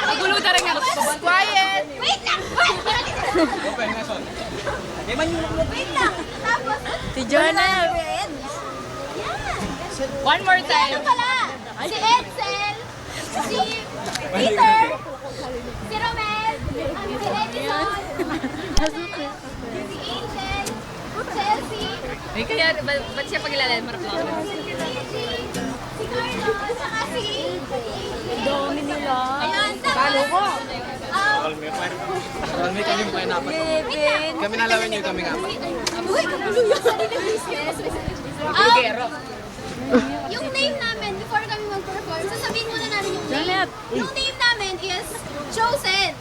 Magulo ka rin nga. Quiet! Wait lang! Wait lang! Tapos, Si Jonah. yan. One more Ano time. pala? Si Edsel, si Peter, si Romel, si Edison, si Angel, Chelsea, Ay, kaya, ba't siya pagkilala? Marap lang. si Gigi, si Carlos, saka si Dami nila. Ayun, Palo ko. Kami yung kayo napat. Kami nalaman nyo, kami nga. Uy, kapulo yun. Yung name namin, before kami mag-perform, sasabihin muna namin yung name. Janet. Yung name namin is Chosen.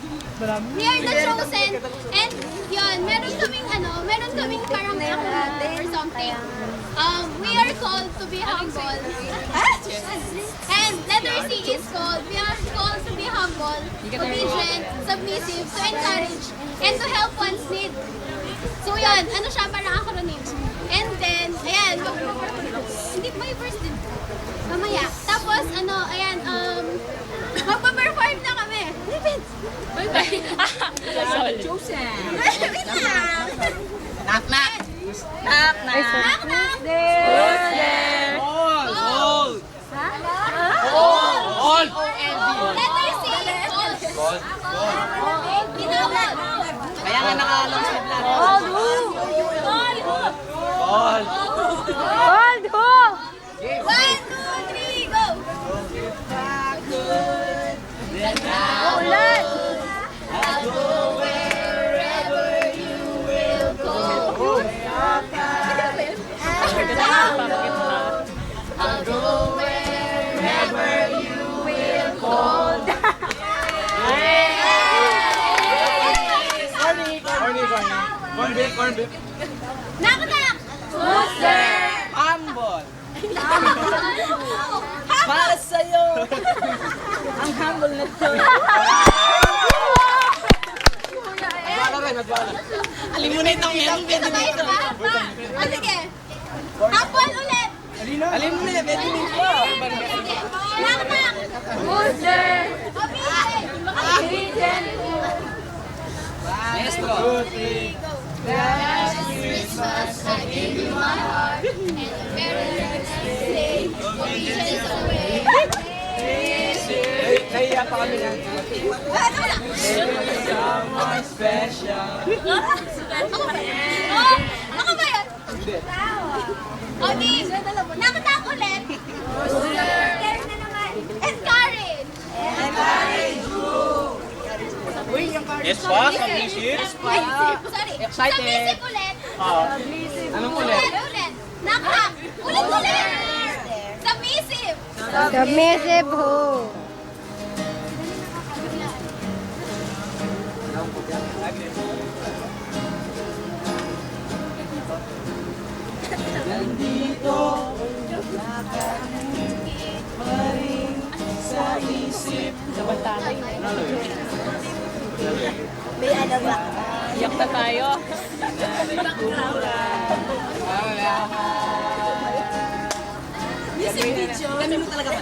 We are the Chosen. And yun, meron kaming parang acronym or something. We are called to be humble. And letter C is called, we are called to be humble, obedient, submissive, to encourage, and to help one's need. So yan, ano siya, parang acronym. And then, ayan, hindi, may verse din. Mamaya. Tapos, ayan, magpa-perform na kami. Bye-bye. Chosen. Wait lang. Knock, knock! Knock, knock. Knock, knock. Who's there? All! All. Letter C. All. Tinawag. Kaya nga naka-long sleeve lang. All. All! Hold who? 1, 2, 3, go. Ulan. I'll go wherever you will go. Corn beef, corn beef. Knock, knock. Who's there? Humble! Para sa'yo! Ang humble na to. Magbala rin, magbala. Alimunate ng meron, pwede dito. Sige. Apple ulit. Alimunate, pwede dito. Knock, knock. Who's there? Obedient. Maestro. Last Christmas, I gave you my heart, and the very next day, obedience away. Kaya pa kami nga. Someone special. Ako ba yun? O di, knock ulit. Care na naman. Encourage. Yes pa, submissive. Sorry. Excited. Submissive ulit. Anong ulit? Ulit. Knock. Ulit. Submissive. Submissive who? May ano ba? Iyak na tayo. Music video. Ganun mo talaga ba?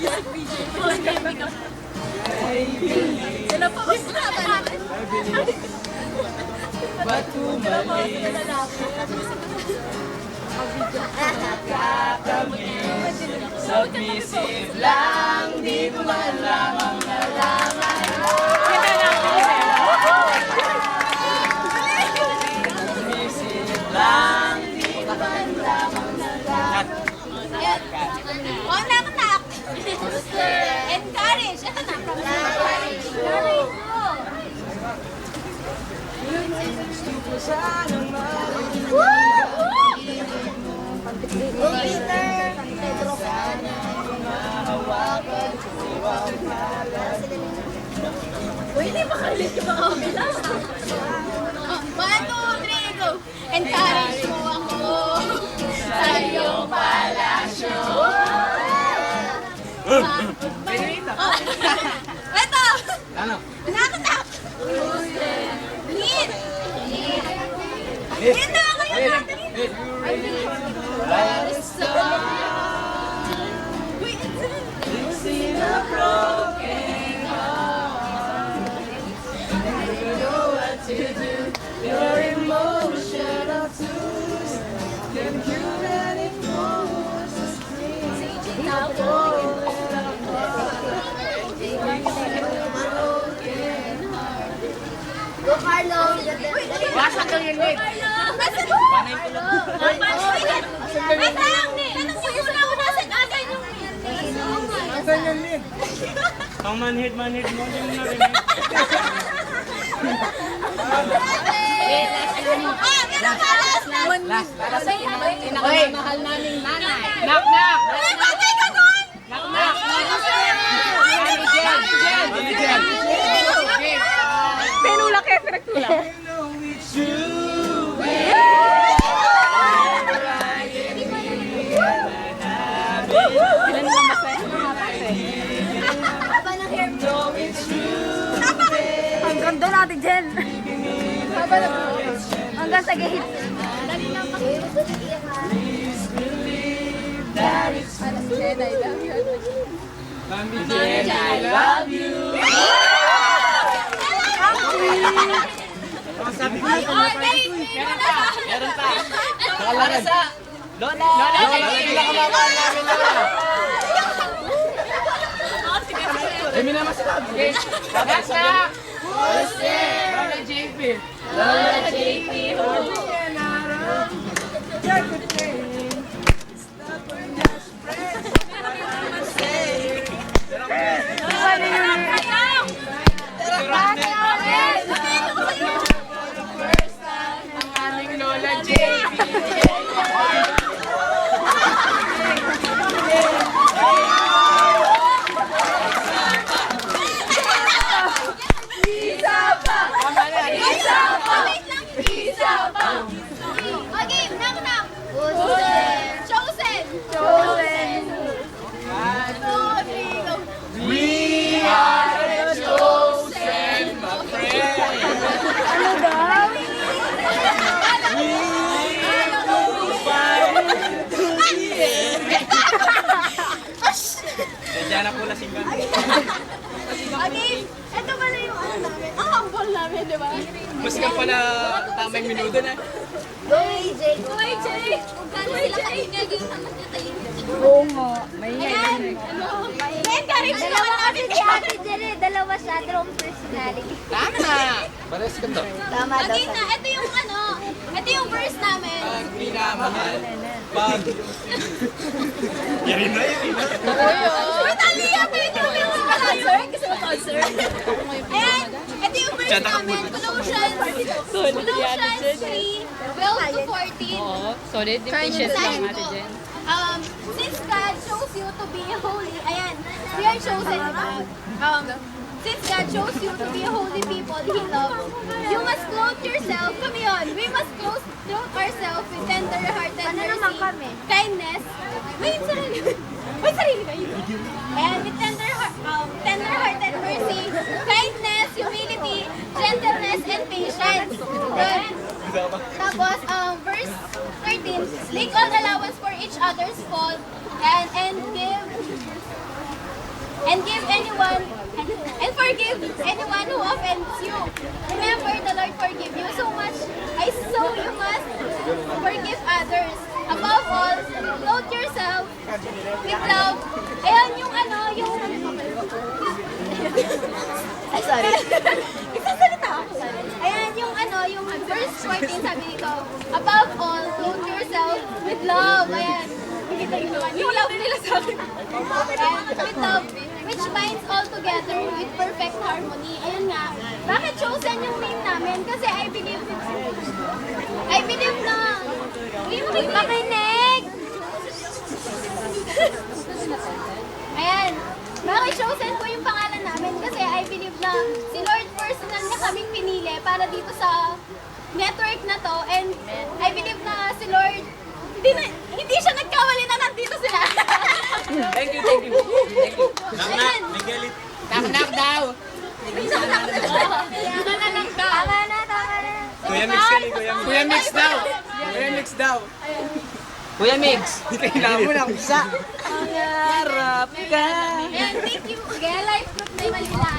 Sila pa mas natin. Submissive lang, di mo man lamang nalaman. Submissive lang, di mo man lamang nalaman. Oh, knock. Encourage. Ito na. Encourage. Uy, hindi pa kalit yung mga kabila. 1, 2, 3, go. Encourage mo ako sa iyong palasyo. Ito! Ano? Knock. Need. Need na ako yung natin. You've seen a broken Panay ko lang. Wait lang! Tanong ko yung ako nasan agad yung Ang manhid mo, hindi mo narinig. Last. Pinakamamahal naming nanay. Knock, knock! Tatay ka doon! Knock, knock! Mami Jen! Penulak eh, pinagtulak. Ilan lang ba sa'yo? Haba ng hair mo. Hanggang doon natin, Jen. Haba ng Hanggang sa gate. Dali lang pakita. Mami Jen, I love you! Sabi ko na Meron pa. Para sa Lola! Pinakamamahal namin na. Ay, minamasabi. Knock, knock! Lola JP! Lola JP! Ang aming Lola JP! Okay, knock knock. Chosen. We are the chosen, my friend. Ano daw? Nandiyan na po lasinggan. Okay, ito pala yung ano namin. Ang humble namin, di ba? Mas ka pala tamang minuto na. Go AJ. Kung gano'n sila kaingay, yung hangat niya tayo. Oo nga. May Ayan. Encourage naman natin Si Ate Jere, dalawa siya, dalawang personality. Tama! Pares ka to. Tama daw. Okay na, ito yung ano, ito yung verse namin. Pag minamahal, pag... Yari na yun. Wait, Aliyah, pwede mo yung concert? Gusto mo concert? Ayan, ito yung verse namin. Colossians 3:12-14. Oo, solid. Patience lang natin, Jen. Since God chose you to be holy, ayan, we are chosen, since God chose you to be a holy people He loves, you must clothe yourself, come on, we must clothe ourselves with tender-hearted Ano naman mercy, kami? kindness, sarili kayo. And with tender-hearted mercy, kindness, humility, gentleness, and patience. Good. Tapos, verse 13, make all allowance for each other's fault and give anyone and forgive anyone who offends you. Remember, the Lord forgive you so much. So you must forgive others. Above all, clothe yourself with love. Ayan yung ano, yung... Ay, sorry. Nagsasalita ako. Ayan yung ano, yung verse 14 sabi nito. Above all, clothe yourself with love. Ayan. Nakita yung naman. Yung love nila sa akin. Ayan, with love, which binds all together with perfect harmony. Ayan nga. Bakit chosen yung name namin? Kasi I believe na makinig! Ayan. Bakit chosen ko yung pangalan namin? Kasi I believe na si Lord personal na kaming pinili para dito sa network na to. And I believe na si Lord, hindi siya nagkawali na nandito sila. Thank you. Ayan. Knock, knock daw. Tama na. Kuya Mix ka ni Kuya Mix daw. Kuya Mix. Kailangan mo na isa. Harap ka. Ayan, thank you. Kaya life group na yung Manila.